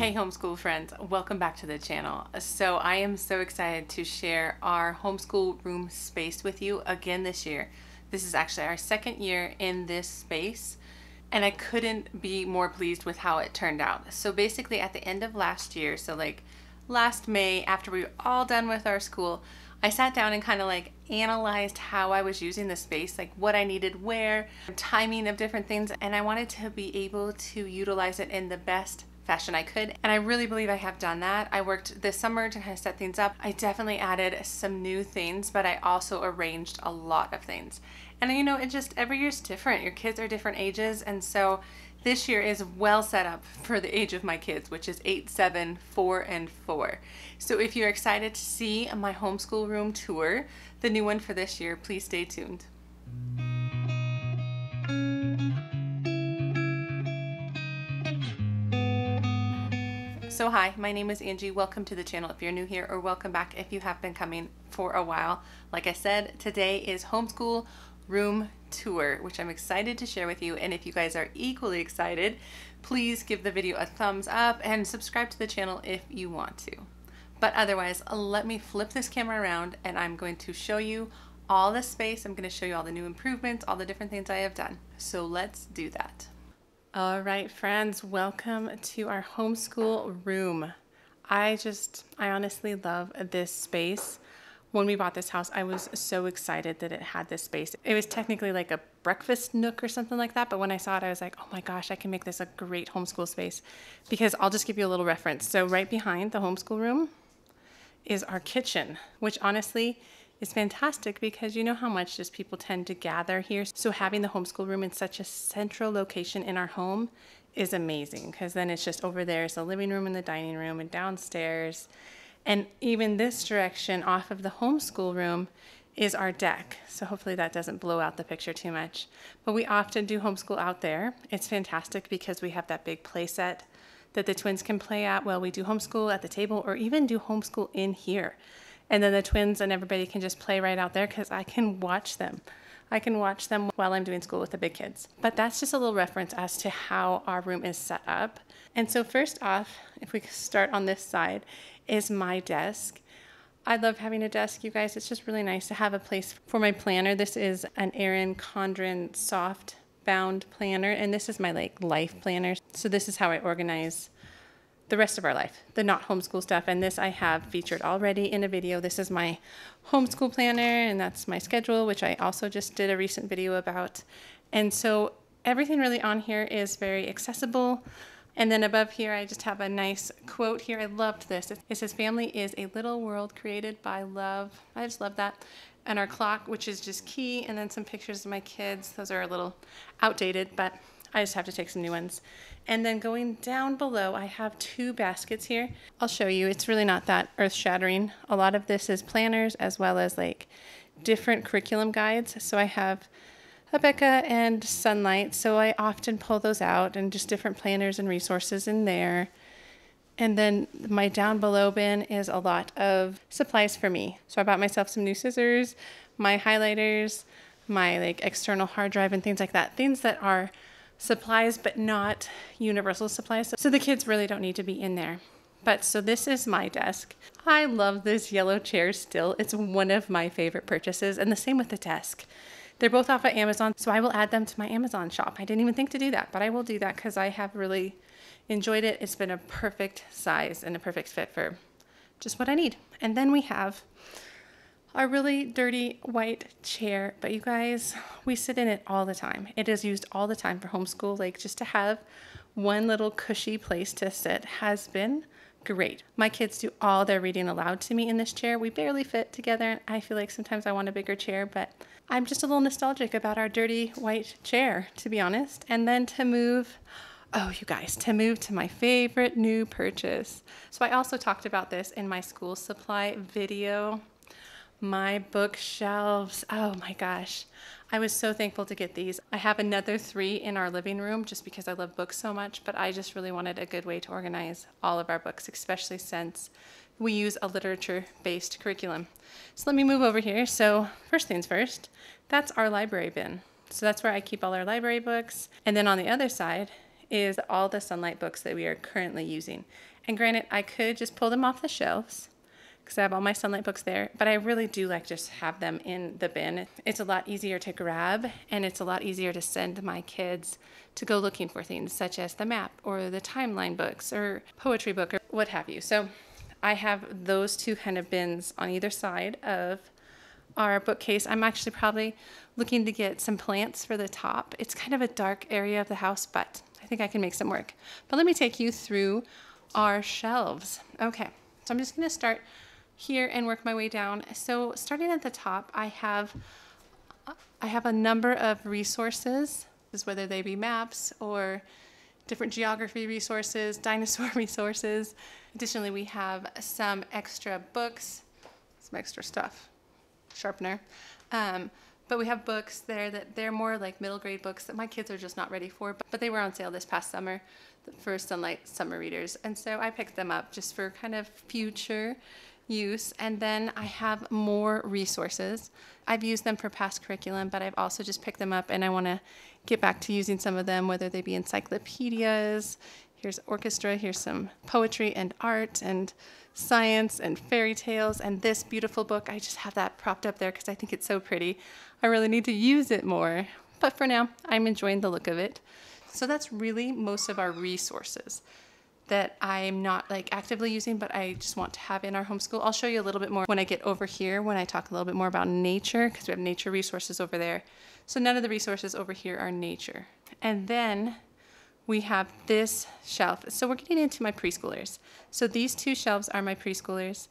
Hey homeschool friends, welcome back to the channel. So I am so excited to share our homeschool room space with you again this year. This is actually our second year in this space and I couldn't be more pleased with how it turned out. So basically at the end of last year, so like last May, after we were all done with our school, I sat down and kind of like analyzed how I was using the space, like what I needed where, timing of different things, and I wanted to be able to utilize it in the best fashion I could, and I really believe I have done that. I worked this summer to kind of set things up. I definitely added some new things, but I also arranged a lot of things. And you know, it just, every year's different. Your kids are different ages, and so this year is well set up for the age of my kids, which is 8, 7, 4, and 4. So if you're excited to see my homeschool room tour, the new one for this year, please stay tuned. So hi, my name is Angie. Welcome to the channel if you're new here, or welcome back if you have been coming for a while. Like I said, today is homeschool room tour, which I'm excited to share with you. And if you guys are equally excited, please give the video a thumbs up and subscribe to the channel if you want to. But otherwise, let me flip this camera around and I'm going to show you all the space. I'm going to show you all the new improvements, all the different things I have done. So let's do that. All right, friends, welcome to our homeschool room. I honestly love this space. When we bought this house, I was so excited that it had this space. It was technically like a breakfast nook or something like that, but when I saw it, I was like, oh my gosh, I can make this a great homeschool space. Because I'll just give you a little reference. So right behind the homeschool room is our kitchen, which honestly is fantastic because you know how much just people tend to gather here. So having the homeschool room in such a central location in our home is amazing, because then it's just over there is the living room and the dining room and downstairs. And even this direction off of the homeschool room is our deck. So hopefully that doesn't blow out the picture too much. But we often do homeschool out there. It's fantastic because we have that big play set that the twins can play at while we do homeschool at the table, or even do homeschool in here. And then the twins and everybody can just play right out there because I can watch them. I can watch them while I'm doing school with the big kids. But that's just a little reference as to how our room is set up. And so first off, if we start on this side, is my desk. I love having a desk, you guys. It's just really nice to have a place for my planner. This is an Erin Condren soft bound planner, and this is my life planner. So this is how I organize the rest of our life, the not homeschool stuff. And this I have featured already in a video. This is my homeschool planner, and that's my schedule, which I also just did a recent video about. And so everything really on here is very accessible. And then above here, I just have a nice quote here. I loved this. It says, "Family is a little world created by love." I just love that. And our clock, which is just key. And then some pictures of my kids. Those are a little outdated, but I just have to take some new ones. And then going down below, I have 2 baskets here. I'll show you. It's really not that earth-shattering. A lot of this is planners as well as like different curriculum guides. So I have Becca and Sunlight, so I often pull those out, and just different planners and resources in there. And then my down below bin is a lot of supplies for me. So I bought myself some new scissors, my highlighters, my external hard drive and things like that. Things that are supplies but not universal supplies. So the kids really don't need to be in there. But so this is my desk. I love this yellow chair still. It's one of my favorite purchases, and the same with the desk. They're both off of Amazon, so I will add them to my Amazon shop. I didn't even think to do that, but I will do that because I have really enjoyed it. It's been a perfect size and a perfect fit for just what I need. And then we have our really dirty white chair, but you guys, we sit in it all the time. It is used all the time for homeschool. Just to have one little cushy place to sit has been great. My kids do all their reading aloud to me in this chair. We barely fit together. I feel like sometimes I want a bigger chair, but I'm just a little nostalgic about our dirty white chair, to be honest. And then to move, oh, you guys, to move to my favorite new purchase. So I also talked about this in my school supply video. My bookshelves, oh my gosh. I was so thankful to get these. I have another 3 in our living room just because I love books so much, but I just really wanted a good way to organize all of our books, especially since we use a literature-based curriculum. So let me move over here. So first things first, that's our library bin. So that's where I keep all our library books. And then on the other side is all the Sunlight books that we are currently using. And granted, I could just pull them off the shelves because I have all my Sunlight books there, but I really do like just have them in the bin. It's a lot easier to grab, and it's a lot easier to send my kids to go looking for things such as the map or the timeline books or poetry book or what have you. So I have those two kind of bins on either side of our bookcase. I'm actually probably looking to get some plants for the top. It's kind of a dark area of the house, but I think I can make some work. But let me take you through our shelves. Okay, so I'm just gonna start here and work my way down. So starting at the top, I have a number of resources, whether they be maps or different geography resources, dinosaur resources. Additionally, we have some extra books, some extra stuff, sharpener. But we have books there that they're more like middle grade books that my kids are just not ready for, but they were on sale this past summer for Sunlight summer readers. And so I picked them up just for kind of future use. And then I have more resources. I've used them for past curriculum, but I've also just picked them up and I want to get back to using some of them, whether they be encyclopedias. Here's orchestra, here's some poetry and art and science and fairy tales, and this beautiful book, I just have that propped up there because I think it's so pretty. I really need to use it more, but for now, I'm enjoying the look of it. So that's really most of our resources that I'm not like actively using, but I just want to have in our homeschool. I'll show you a little bit more when I get over here, when I talk a little bit more about nature, because we have nature resources over there. So none of the resources over here are nature. And then we have this shelf. So we're getting into my preschoolers. So these two shelves are my preschoolers.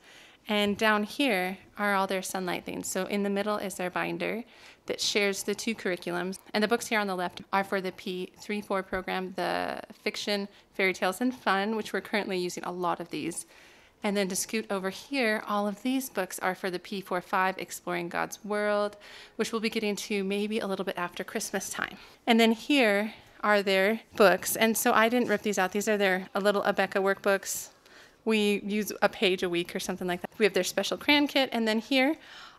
And down here are all their Sunlight things. So in the middle is their binder that shares the two curriculums. And the books here on the left are for the P3-4 program, the fiction, fairy tales, and fun, which we're currently using a lot of these. And then to scoot over here, all of these books are for the P4-5, Exploring God's World, which we'll be getting to maybe a little bit after Christmas time. And then here are their books. And so I didn't rip these out. These are their little Abeka workbooks. We use a page a week or something like that. We have their special crayon kit. And then here,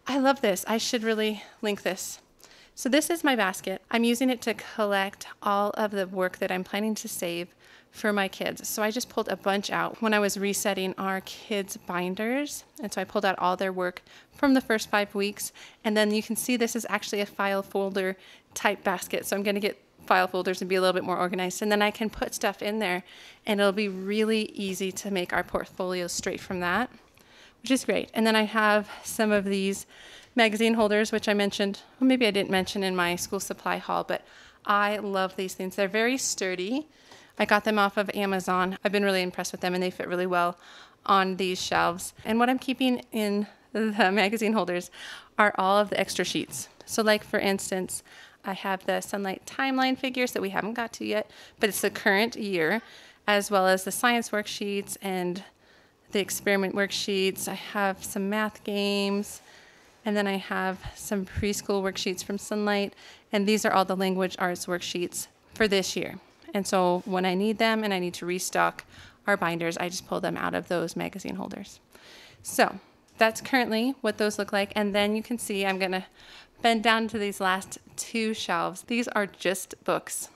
I love this. I should really link this. So this is my basket. I'm using it to collect all of the work that I'm planning to save for my kids. So I just pulled a bunch out when I was resetting our kids' binders. And so I pulled out all their work from the first 5 weeks. And then you can see this is actually a file folder type basket. So I'm going to get file folders and be a little bit more organized, and then I can put stuff in there and it'll be really easy to make our portfolio straight from that, which is great. And then I have some of these magazine holders, which I mentioned, well, maybe I didn't mention in my school supply haul, but I love these things. They're very sturdy. I got them off of Amazon. I've been really impressed with them and they fit really well on these shelves. And what I'm keeping in the magazine holders are all of the extra sheets. So like for instance, I have the Sunlight timeline figures that we haven't got to yet, but it's the current year, as well as the science worksheets and the experiment worksheets. I have some math games, and then I have some preschool worksheets from Sunlight, and these are all the language arts worksheets for this year. And so when I need them and I need to restock our binders, I just pull them out of those magazine holders. So that's currently what those look like, and then you can see I'm gonna bend down to these last two shelves. These are just books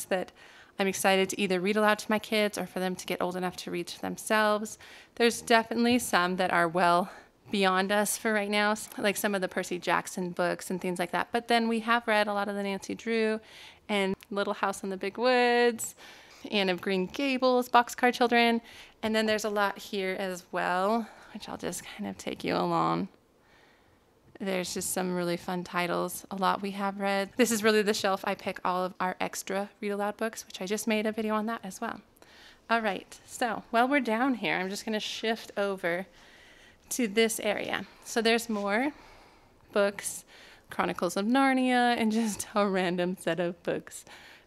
that I'm excited to either read aloud to my kids or for them to get old enough to read to themselves. There's definitely some that are well beyond us for right now, like some of the Percy Jackson books and things like that. But then we have read a lot of the Nancy Drew and Little House in the Big Woods, Anne of Green Gables, Boxcar Children, and then there's a lot here as well, which I'll just kind of take you along. There's just some really fun titles, a lot we have read. This is really the shelf I pick all of our extra read aloud books, which I just made a video on that as well. All right, so while we're down here, I'm just gonna shift over to this area. So there's more books, Chronicles of Narnia, and just a random set of books.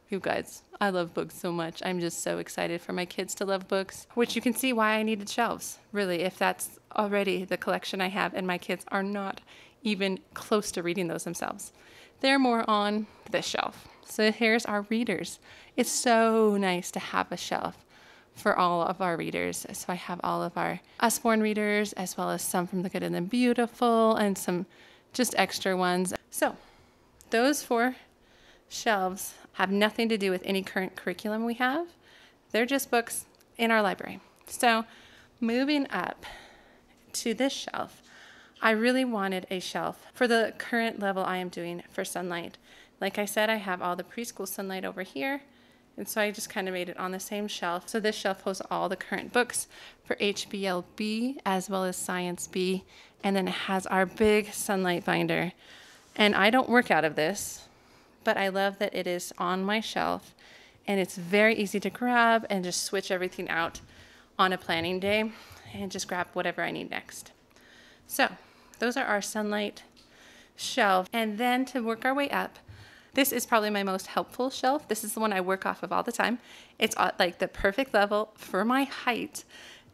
You guys, I love books so much. I'm just so excited for my kids to love books, which you can see why I needed shelves, really, if that's already the collection I have and my kids are not even close to reading those themselves. They're more on this shelf. So here's our readers. It's so nice to have a shelf for all of our readers. So I have all of our Usborne readers, as well as some from The Good and the Beautiful, and some just extra ones. So those 4 shelves have nothing to do with any current curriculum we have. They're just books in our library. So moving up to this shelf, I really wanted a shelf for the current level I am doing for Sunlight. Like I said, I have all the preschool Sunlight over here, and so I just kind of made it on the same shelf. So this shelf holds all the current books for HBLB as well as Science B, and then it has our big Sunlight binder. And I don't work out of this, but I love that it is on my shelf, and it's very easy to grab and just switch everything out on a planning day and just grab whatever I need next. So those are our Sunlight shelf. And then to work our way up, this is probably my most helpful shelf. This is the one I work off of all the time. It's like the perfect level for my height.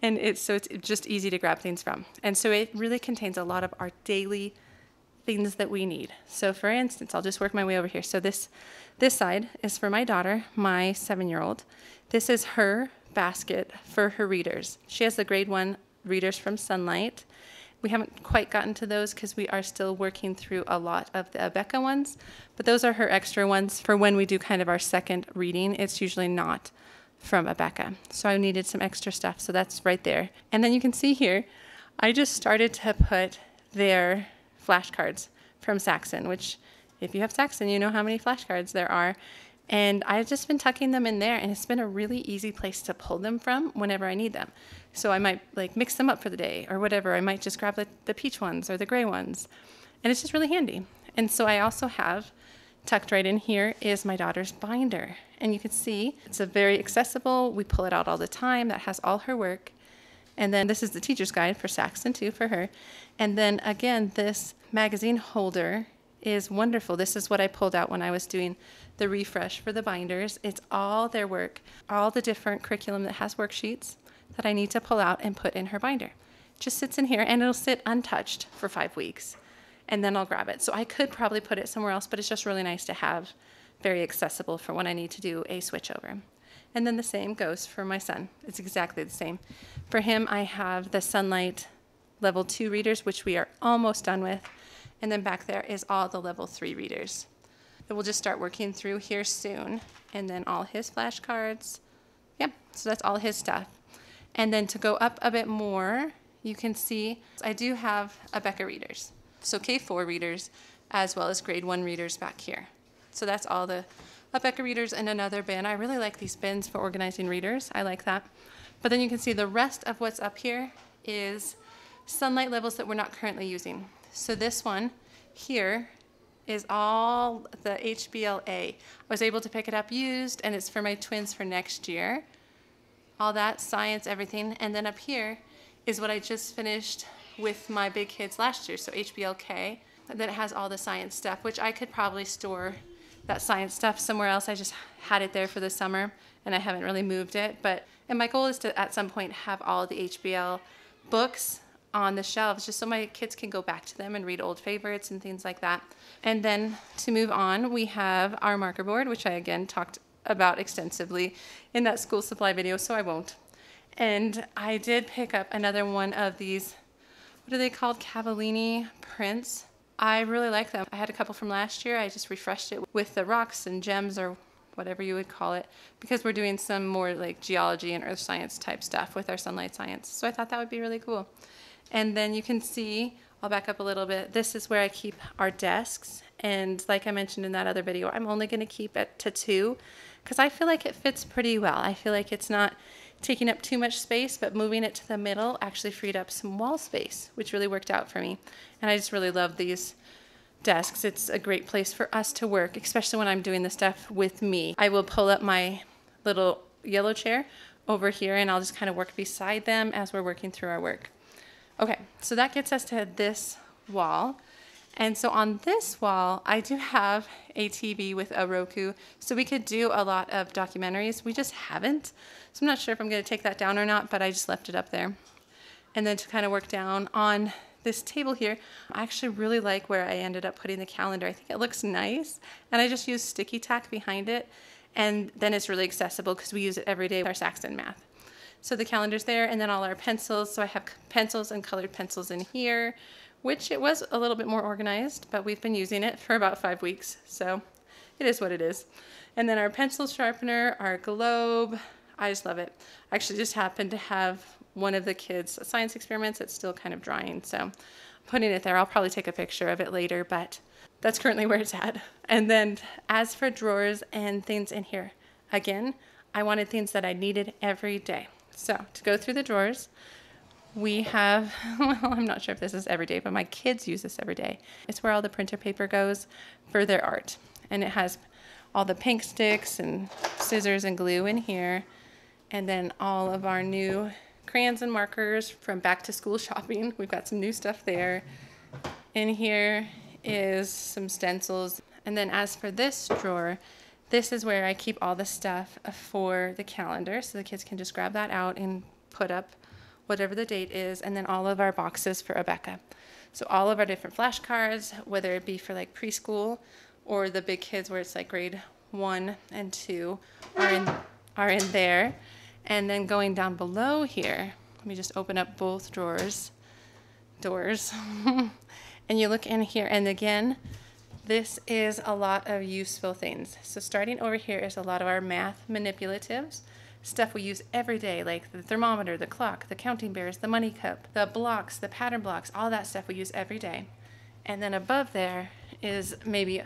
And it's just easy to grab things from. And so it really contains a lot of our daily things that we need. So for instance, I'll just work my way over here. So this side is for my daughter, my 7-year-old. This is her basket for her readers. She has the grade 1 readers from Sunlight. We haven't quite gotten to those because we are still working through a lot of the Abeka ones, but those are her extra ones for when we do kind of our second reading. It's usually not from Abeka. So I needed some extra stuff, so that's right there. And then you can see here, I just started to put their flashcards from Saxon, which if you have Saxon, you know how many flashcards there are. And I've just been tucking them in there, and it's been a really easy place to pull them from whenever I need them. So I might like mix them up for the day or whatever. I might just grab the peach ones or the gray ones. And it's just really handy. And so I also have tucked right in here is my daughter's binder. And you can see it's a very accessible. We pull it out all the time. That has all her work. And then this is the teacher's guide for Saxon too for her. And then again, this magazine holder is wonderful. This is what I pulled out when I was doing the refresh for the binders. It's all their work, all the different curriculum that has worksheets that I need to pull out and put in her binder. It just sits in here, and it'll sit untouched for 5 weeks, and then I'll grab it. So I could probably put it somewhere else, but it's just really nice to have, very accessible for when I need to do a switch over. And then the same goes for my son. It's exactly the same. For him, I have the Sunlight level 2 readers, which we are almost done with. And then back there is all the level 3 readers that we'll just start working through here soon. And then all his flashcards. Yep, so that's all his stuff. And then to go up a bit more, you can see I do have Abeka readers. So K4 readers as well as grade 1 readers back here. So that's all the Abeka readers in another bin. I really like these bins for organizing readers. I like that. But then you can see the rest of what's up here is Sunlight levels that we're not currently using. So this one here is all the HBLA. I was able to pick it up used, and it's for my twins for next year. All that, science, everything. And then up here is what I just finished with my big kids last year, so HBLK. And then it has all the science stuff, which I could probably store that science stuff somewhere else. I just had it there for the summer, and I haven't really moved it. And my goal is to, at some point, have all the HBL books on the shelves just so my kids can go back to them and read old favorites and things like that. And then to move on, we have our marker board, which I again talked about extensively in that school supply video, so I won't. And I did pick up another one of these, what are they called? Cavallini prints. I really like them. I had a couple from last year. I just refreshed it with the rocks and gems or whatever you would call it, because we're doing some more like geology and earth science type stuff with our Sunlight science. So I thought that would be really cool. And then you can see, I'll back up a little bit. This is where I keep our desks. And like I mentioned in that other video, I'm only going to keep it to 2 because I feel like it fits pretty well. I feel like it's not taking up too much space, but moving it to the middle actually freed up some wall space, which really worked out for me. And I just really love these desks. It's a great place for us to work, especially when I'm doing the stuff with me. I will pull up my little yellow chair over here, and I'll just kind of work beside them as we're working through our work. Okay, so that gets us to this wall. And so on this wall, I do have a TV with a Roku, so we could do a lot of documentaries. We just haven't. So I'm not sure if I'm going to take that down or not, but I just left it up there. And then to kind of work down on this table here, I actually really like where I ended up putting the calendar. I think it looks nice, and I just use sticky tack behind it, and then it's really accessible because we use it every day with our Saxon math. So the calendar's there, and then all our pencils. So I have pencils and colored pencils in here, which it was a little bit more organized, but we've been using it for about 5 weeks. So it is what it is. And then our pencil sharpener, our globe, I just love it. I actually just happened to have one of the kids' science experiments. It's still kind of drying, so I'm putting it there. I'll probably take a picture of it later, but that's currently where it's at. And then as for drawers and things in here, again, I wanted things that I needed every day. So to go through the drawers, we have, well, I'm not sure if this is every day, but my kids use this every day. It's where all the printer paper goes for their art. And it has all the pink sticks and scissors and glue in here. And then all of our new crayons and markers from back to school shopping. We've got some new stuff there. In here is some stencils. And then as for this drawer, this is where I keep all the stuff for the calendar. So the kids can just grab that out and put up whatever the date is. And then all of our boxes for Rebecca. So all of our different flashcards, whether it be for like preschool or the big kids where it's like grade 1 and 2 are in there. And then going down below here, let me just open up both doors. And you look in here, and again, this is a lot of useful things. So starting over here is a lot of our math manipulatives, stuff we use every day, like the thermometer, the clock, the counting bears, the money cup, the blocks, the pattern blocks, all that stuff we use every day. And then above there is maybe,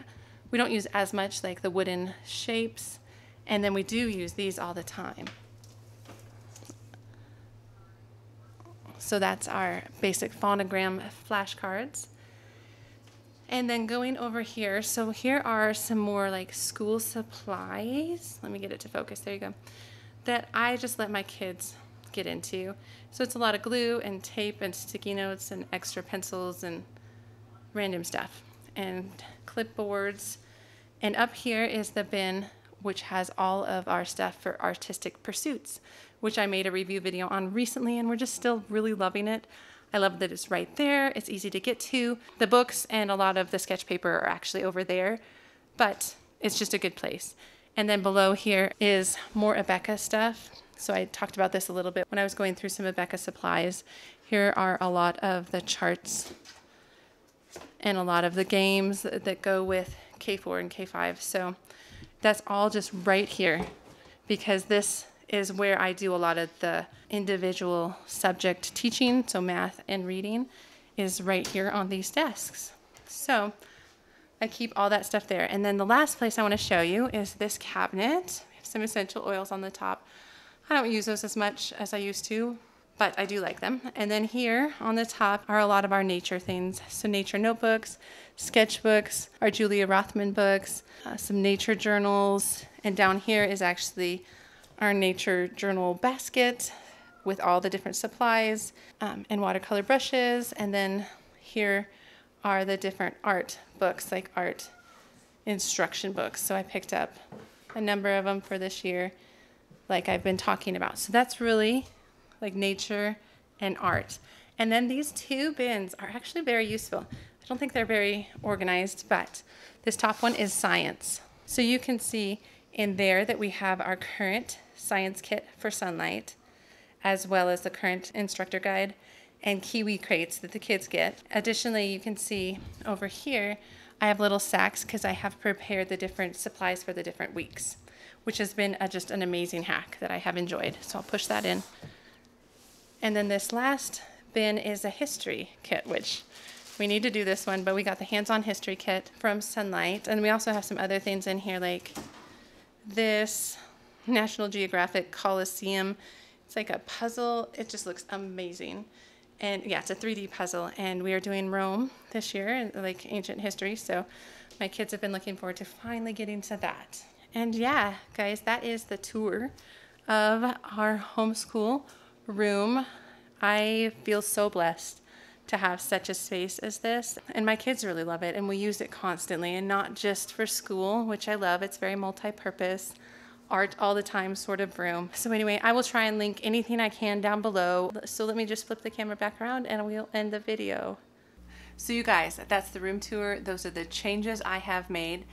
we don't use as much, like the wooden shapes, and then we do use these all the time. So that's our basic phonogram flashcards. And then going over here, so here are some more like school supplies. Let me get it to focus, there you go. That I just let my kids get into. So it's a lot of glue and tape and sticky notes and extra pencils and random stuff and clipboards. And up here is the bin, which has all of our stuff for artistic pursuits, which I made a review video on recently, and we're just still really loving it. I love that it's right there. It's easy to get to. The books and a lot of the sketch paper are actually over there, but it's just a good place. And then below here is more Rebecca stuff. So I talked about this a little bit when I was going through some Rebecca supplies. Here are a lot of the charts and a lot of the games that go with K4 and K5. So that's all just right here, because this is where I do a lot of the individual subject teaching. So math and reading is right here on these desks. So I keep all that stuff there. And then the last place I want to show you is this cabinet. We have some essential oils on the top. I don't use those as much as I used to, but I do like them. And then here on the top are a lot of our nature things. So nature notebooks, sketchbooks, our Julia Rothman books, some nature journals. And down here is actually our nature journal basket with all the different supplies and watercolor brushes. And then here are the different art books, like art instruction books. So I picked up a number of them for this year, like I've been talking about. So that's really like nature and art. And then these two bins are actually very useful. I don't think they're very organized, but this top one is science. So you can see in there that we have our current science kit for Sunlight, as well as the current instructor guide and Kiwi crates that the kids get. Additionally, you can see over here, I have little sacks because I have prepared the different supplies for the different weeks, which has been just an amazing hack that I have enjoyed. So I'll push that in. And then this last bin is a history kit, which we need to do this one, but we got the hands-on history kit from Sunlight. And we also have some other things in here, like this National Geographic Coliseum. It's like a puzzle. It just looks amazing. And yeah, it's a 3D puzzle. And we are doing Rome this year, like ancient history. So my kids have been looking forward to finally getting to that. And yeah, guys, that is the tour of our homeschool room. I feel so blessed to have such a space as this. And my kids really love it. And we use it constantly, and not just for school, which I love. It's very multi-purpose. Art all the time sort of room. So anyway, I will try and link anything I can down below. So let me just flip the camera back around and we'll end the video. So you guys, that's the room tour. Those are the changes I have made.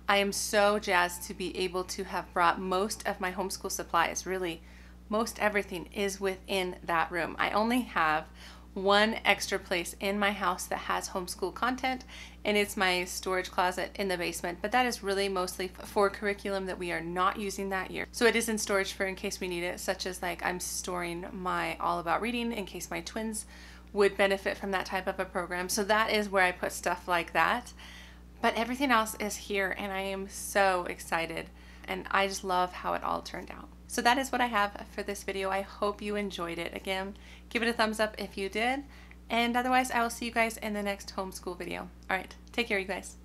I am so jazzed to be able to have brought most of my homeschool supplies. Really, most everything is within that room. I only have one extra place in my house that has homeschool content, and it's my storage closet in the basement. But that is really mostly for curriculum that we are not using that year. So it is in storage for in case we need it, such as like I'm storing my All About Reading in case my twins would benefit from that type of a program. So that is where I put stuff like that. But everything else is here, and I am so excited, and I just love how it all turned out. So that is what I have for this video. I hope you enjoyed it. Again, give it a thumbs up if you did, and otherwise I will see you guys in the next homeschool video. All right, take care, you guys.